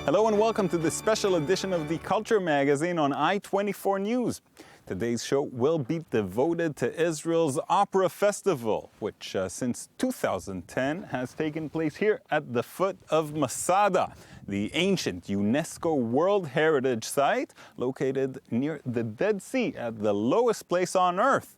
Hello and welcome to this special edition of the Culture Magazine on I-24 News. Today's show will be devoted to Israel's Opera Festival, which since 2010 has taken place here at the foot of Masada, the ancient UNESCO World Heritage Site located near the Dead Sea at the lowest place on Earth.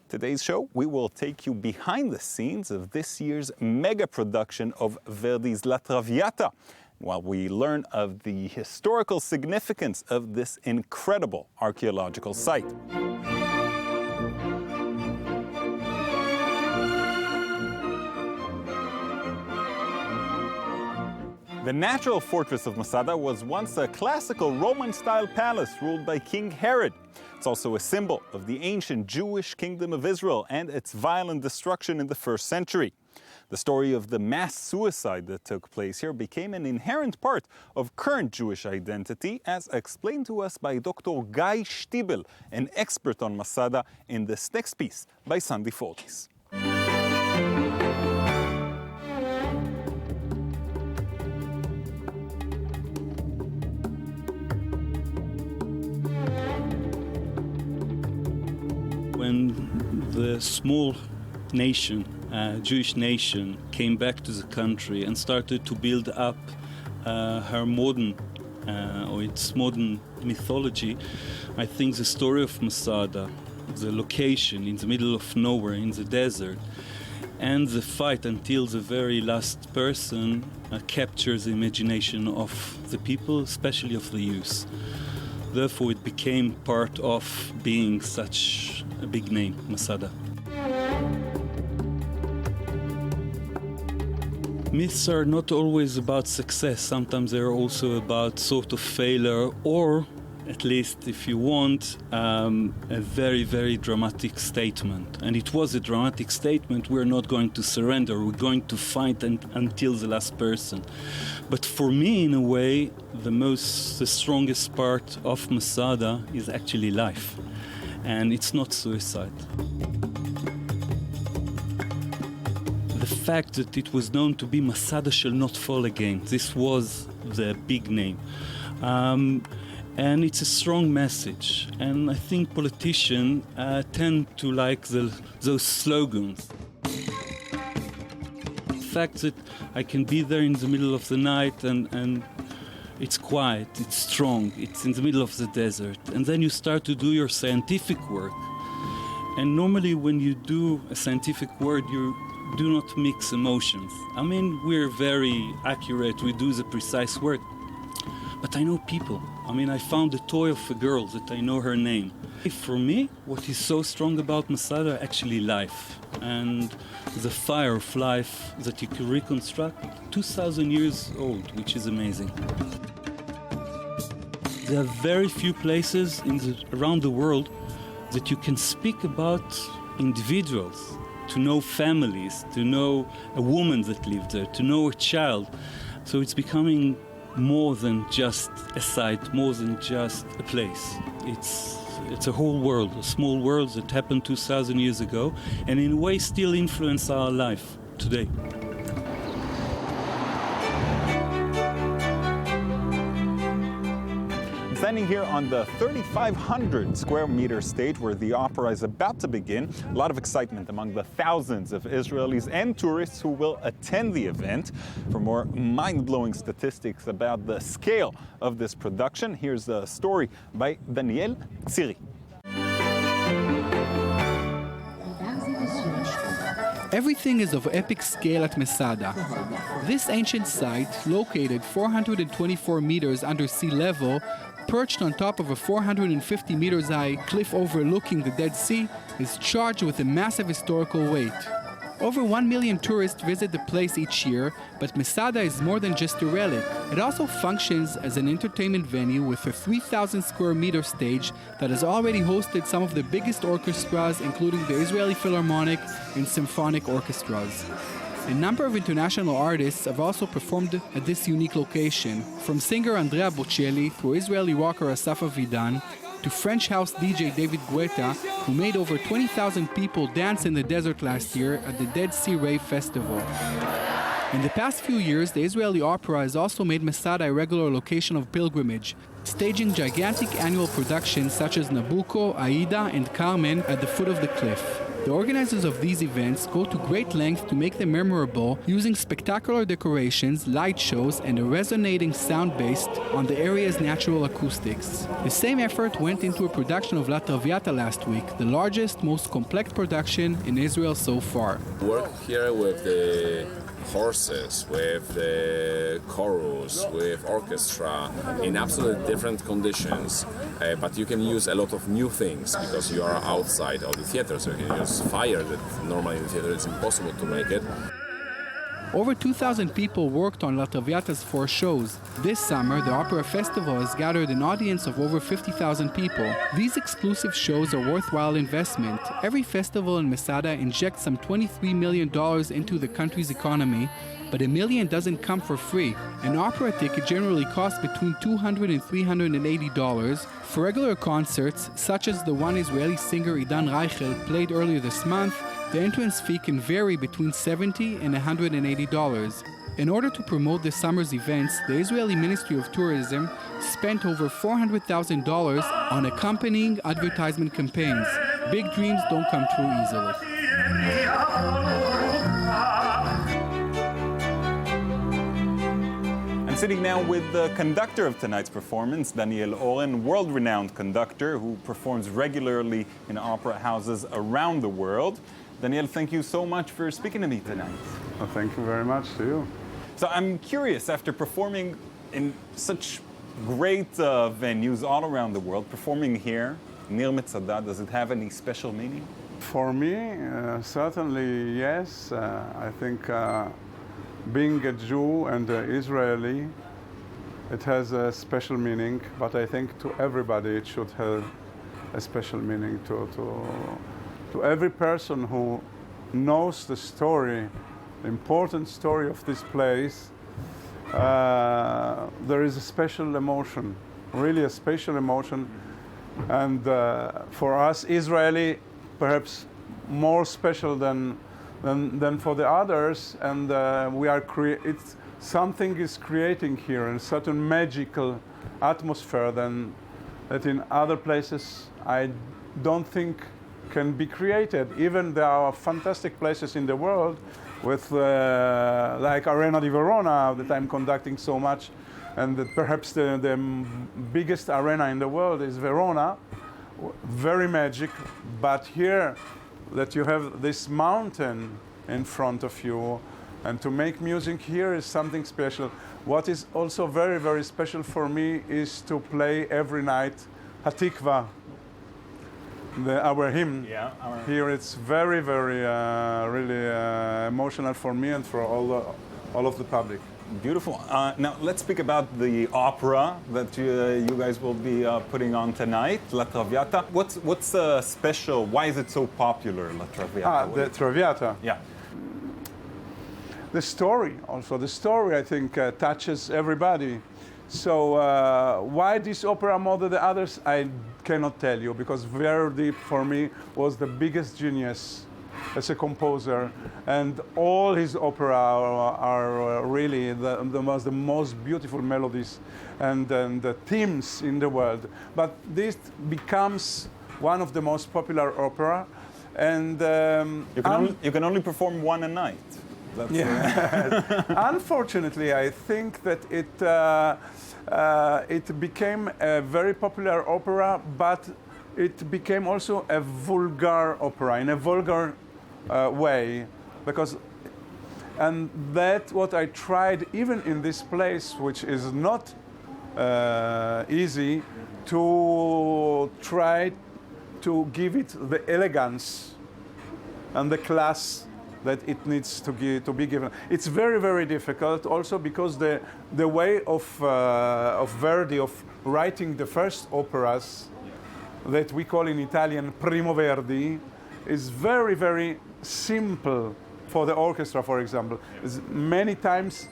Today's show, we will take you behind the scenes of this year's mega production of Verdi's La Traviata, while we learn of the historical significance of this incredible archaeological site. The natural fortress of Masada was once a classical Roman-style palace ruled by King Herod. It's also a symbol of the ancient Jewish kingdom of Israel and its violent destruction in the first century. The story of the mass suicide that took place here became an inherent part of current Jewish identity, as explained to us by Dr. Guy Stiebel, an expert on Masada, in this next piece by Sandy Fortis. When the small nation, Jewish nation, came back to the country and started to build up her modern, or its modern mythology, I think the story of Masada, the location in the middle of nowhere in the desert, and the fight until the very last person captures the imagination of the people, especially of the youth. Therefore, it became part of being such a big name, Masada. Myths are not always about success. Sometimes they're also about sort of failure, or, at least if you want, a very, very dramatic statement. And it was a dramatic statement. We're not going to surrender. We're going to fight until the last person. But for me, in a way, the strongest part of Masada is actually life. And it's not suicide. The fact that it was known to be Masada shall not fall again. This was the big name. And it's a strong message. And I think politicians tend to like those slogans. The fact that I can be there in the middle of the night and it's quiet, it's strong, it's in the middle of the desert. And then you start to do your scientific work. And normally when you do a scientific work, you do not mix emotions. I mean, we're very accurate, we do the precise work. But I know people. I mean, I found a toy of a girl that I know her name. For me, what is so strong about Masada, actually life. And the fire of life that you can reconstruct 2,000 years old, which is amazing. There are very few places around the world that you can speak about individuals, to know families, to know a woman that lived there, to know a child. So it's becoming more than just a site, more than just a place. It's a whole world, a small world that happened 2,000 years ago, and in a way still influence our life today. Standing here on the 3,500 square meter stage where the opera is about to begin, a lot of excitement among the thousands of Israelis and tourists who will attend the event. For more mind-blowing statistics about the scale of this production, here's a story by Daniel Oren. Everything is of epic scale at Masada. This ancient site, located 424 meters under sea level, perched on top of a 450 meters high cliff overlooking the Dead Sea, is charged with a massive historical weight. Over 1 million tourists visit the place each year, but Masada is more than just a relic. It also functions as an entertainment venue with a 3,000 square meter stage that has already hosted some of the biggest orchestras, including the Israeli Philharmonic and symphonic orchestras. A number of international artists have also performed at this unique location, from singer Andrea Bocelli to Israeli rocker Asaf Avidan, to French house DJ David Guetta, who made over 20,000 people dance in the desert last year at the Dead Sea Rave Festival. In the past few years, the Israeli opera has also made Masada a regular location of pilgrimage, staging gigantic annual productions such as Nabucco, Aida, and Carmen at the foot of the cliff. The organizers of these events go to great lengths to make them memorable, using spectacular decorations, light shows, and a resonating sound based on the area's natural acoustics. The same effort went into a production of La Traviata last week, the largest, most complex production in Israel so far. Work here with the horses, with the chorus, with orchestra, in absolutely different conditions, but you can use a lot of new things because you are outside of the theater, so you can use fire that normally in the theater it's impossible to make it. Over 2,000 people worked on La Traviata's 4 shows. This summer, the Opera Festival has gathered an audience of over 50,000 people. These exclusive shows are worthwhile investment. Every festival in Masada injects some $23 million into the country's economy, but $1 million doesn't come for free. An opera ticket generally costs between $200 and $380. For regular concerts, such as the one Israeli singer Idan Reichel played earlier this month, the entrance fee can vary between $70 and $180. In order to promote this summer's events, the Israeli Ministry of Tourism spent over $400,000 on accompanying advertisement campaigns. Big dreams don't come true easily. I'm sitting now with the conductor of tonight's performance, Daniel Oren, world-renowned conductor who performs regularly in opera houses around the world. Daniel, thank you so much for speaking to me tonight. Well, thank you very much to you. So I'm curious, after performing in such great venues all around the world, performing here, near Masada, does it have any special meaning? For me, certainly yes. I think being a Jew and Israeli, it has a special meaning, but I think to everybody it should have a special meaning. To every person who knows the story, the important story of this place, there is a special emotion, really a special emotion. And for us, Israeli, perhaps more special than for the others. And something is creating here a certain magical atmosphere that in other places I don't think can be created. Even there are fantastic places in the world with like Arena di Verona that I'm conducting so much, and that perhaps the biggest arena in the world is Verona, very magic. But here that you have this mountain in front of you, and to make music here is something special. What is also very, very special for me is to play every night Hatikva, our hymn. Yeah, Here it's very, very really emotional for me and for all of the public. Beautiful. Now let's speak about the opera that you guys will be putting on tonight, La Traviata. What's special? Why is it so popular, La Traviata? The Traviata. Yeah. The story, also. The story, I think, touches everybody. So why this opera more than the others, I cannot tell you, because Verdi, for me, was the biggest genius as a composer, and all his opera are really the most beautiful melodies and the themes in the world. But this becomes one of the most popular opera, and you can only perform one a night. Unfortunately, I think that it became a very popular opera, but it became also a vulgar opera in a vulgar way, and that's what I tried even in this place, which is not easy, to try to give it the elegance and the class that it needs to be given. It's very, very difficult also because the way of Verdi of writing the first operas that we call in Italian Primo Verdi is very, very simple for the orchestra, for example. It's many times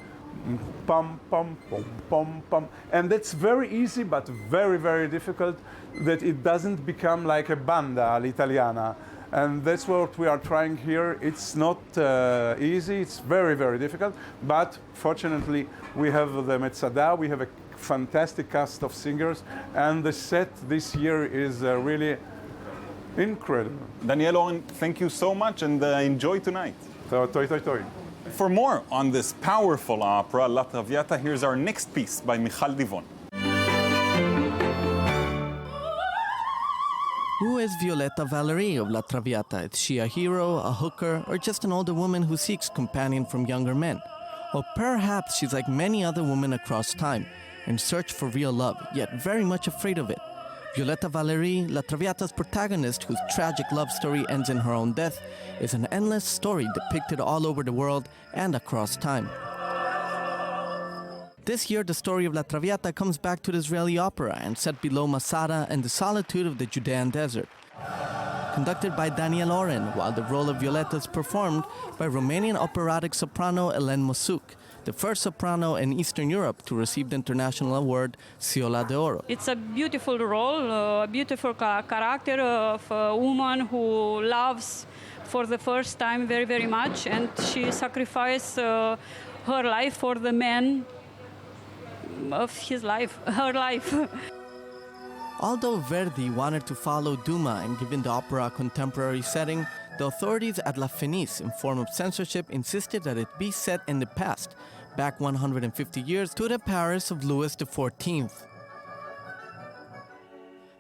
pum, pum, pum, pum, pum. And that's very easy, but very, very difficult that it doesn't become like a banda all'italiana. And that's what we are trying here. It's not easy, it's very, very difficult, but fortunately we have the Masada, we have a fantastic cast of singers, and the set this year is really incredible. Daniel Oren, thank you so much and enjoy tonight. Toi, toi, toi. For more on this powerful opera, La Traviata, here's our next piece by Michal Divon. Who is Violetta Valerie of La Traviata? Is she a hero, a hooker, or just an older woman who seeks companion from younger men? Or perhaps she's like many other women across time, in search for real love, yet very much afraid of it. Violetta Valerie, La Traviata's protagonist, whose tragic love story ends in her own death, is an endless story depicted all over the world and across time. This year, the story of La Traviata comes back to the Israeli opera and set below Masada and the solitude of the Judean desert. Conducted by Daniel Oren, while the role of Violetta is performed by Romanian operatic soprano Elen Mosuk, the first soprano in Eastern Europe to receive the international award Siola de Oro. It's a beautiful role, a beautiful character of a woman who loves for the first time very, very much, and she sacrificed her life for the man of his life, her life. Although Verdi wanted to follow Dumas and give the opera a contemporary setting, the authorities at La Fenice, in form of censorship, insisted that it be set in the past, back 150 years to the Paris of Louis XIV.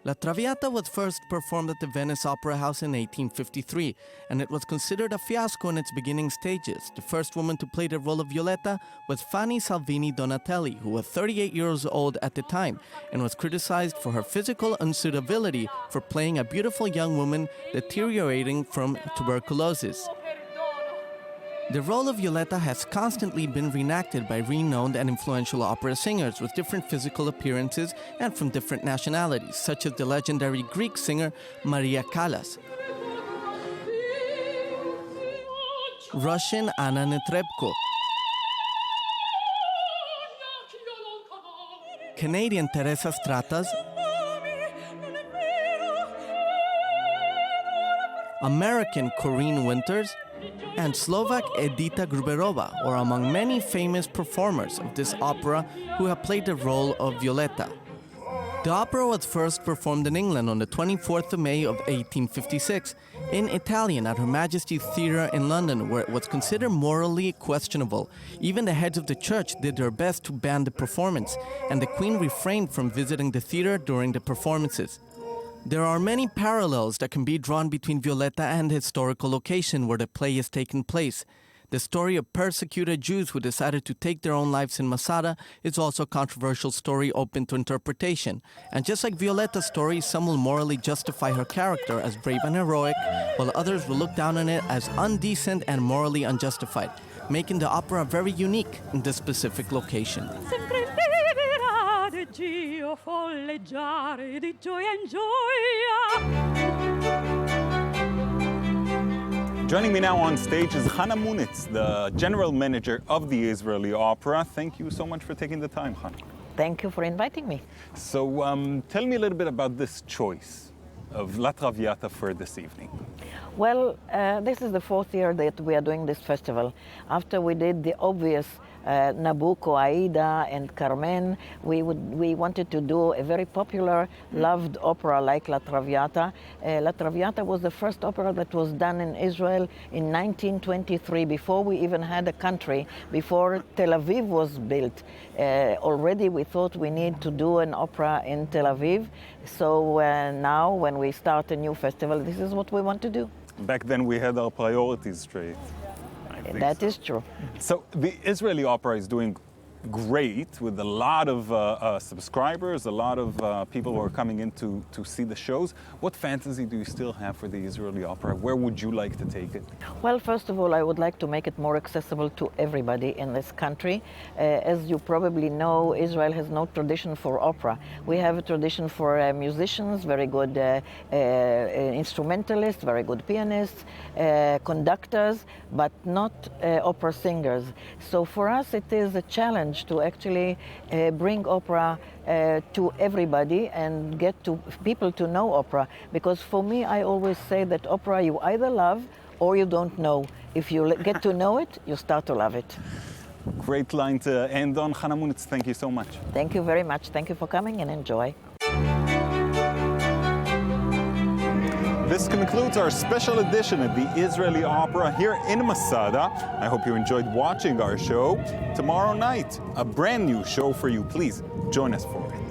La Traviata was first performed at the Venice Opera House in 1853, and it was considered a fiasco in its beginning stages. The first woman to play the role of Violetta was Fanny Salvini Donatelli, who was 38 years old at the time, and was criticized for her physical unsuitability for playing a beautiful young woman deteriorating from tuberculosis. The role of Violetta has constantly been reenacted by renowned and influential opera singers with different physical appearances and from different nationalities, such as the legendary Greek singer Maria Callas, Russian Anna Netrebko, Canadian Teresa Stratas, American Corinne Winters, and Slovak Edita Gruberova, or among many famous performers of this opera who have played the role of Violetta. The opera was first performed in England on the 24th of May of 1856 in Italian at Her Majesty's Theatre in London, where it was considered morally questionable. Even the heads of the church did their best to ban the performance, and the Queen refrained from visiting the theatre during the performances. There are many parallels that can be drawn between Violetta and the historical location where the play is taking place. The story of persecuted Jews who decided to take their own lives in Masada is also a controversial story open to interpretation. And just like Violetta's story, some will morally justify her character as brave and heroic, while others will look down on it as undecent and morally unjustified, making the opera very unique in this specific location. Joining me now on stage is Chana Munitz, the general manager of the Israeli Opera. Thank you so much for taking the time, Chana. Thank you for inviting me. So tell me a little bit about this choice of La Traviata for this evening. Well, this is the fourth year that we are doing this festival. After we did the obvious Nabucco, Aida, and Carmen, we wanted to do a very popular, loved opera like La Traviata. La Traviata was the first opera that was done in Israel in 1923, before we even had a country, before Tel Aviv was built. Already we thought we need to do an opera in Tel Aviv. So now, when we start a new festival, this is what we want to do. Back then we had our priorities straight. That is true. So the Israeli opera is doing great with a lot of subscribers, a lot of people who are coming in to see the shows. What fantasy do you still have for the Israeli opera? Where would you like to take it? Well, first of all, I would like to make it more accessible to everybody in this country. As you probably know, Israel has no tradition for opera. We have a tradition for musicians, very good instrumentalists, very good pianists, conductors, but not opera singers. So for us it is a challenge challenge to actually bring opera to everybody and get to people to know opera. Because for me, I always say that opera you either love or you don't know. If you get to know it, you start to love it. Great line to end on. Hannah Munitz, thank you so much. Thank you very much. Thank you for coming and enjoy. This concludes our special edition of the Israeli Opera here in Masada. I hope you enjoyed watching our show. Tomorrow night, a brand new show for you. Please join us for it.